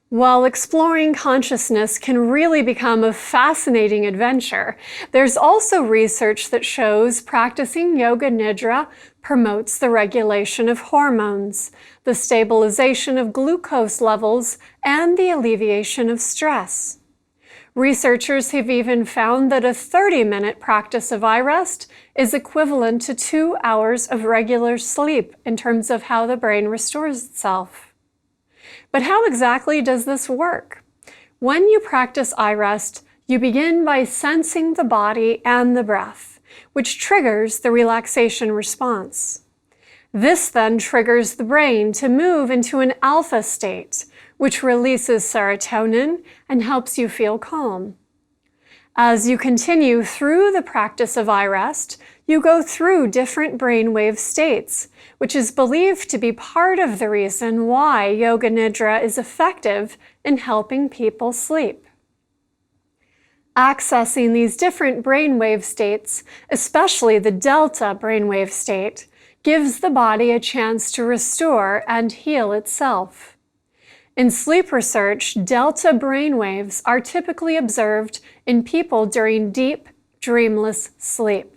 While exploring consciousness can really become a fascinating adventure, there's also research that shows practicing Yoga Nidra promotes the regulation of hormones, the stabilization of glucose levels, and the alleviation of stress. Researchers have even found that a 30-minute practice of iRest is equivalent to 2 hours of regular sleep in terms of how the brain restores itself. But how exactly does this work? When you practice iRest, you begin by sensing the body and the breath, which triggers the relaxation response. This then triggers the brain to move into an alpha state, which releases serotonin and helps you feel calm. As you continue through the practice of iRest, you go through different brainwave states, which is believed to be part of the reason why Yoga Nidra is effective in helping people sleep. Accessing these different brainwave states, especially the delta brainwave state, gives the body a chance to restore and heal itself. In sleep research, delta brainwaves are typically observed in people during deep, dreamless sleep.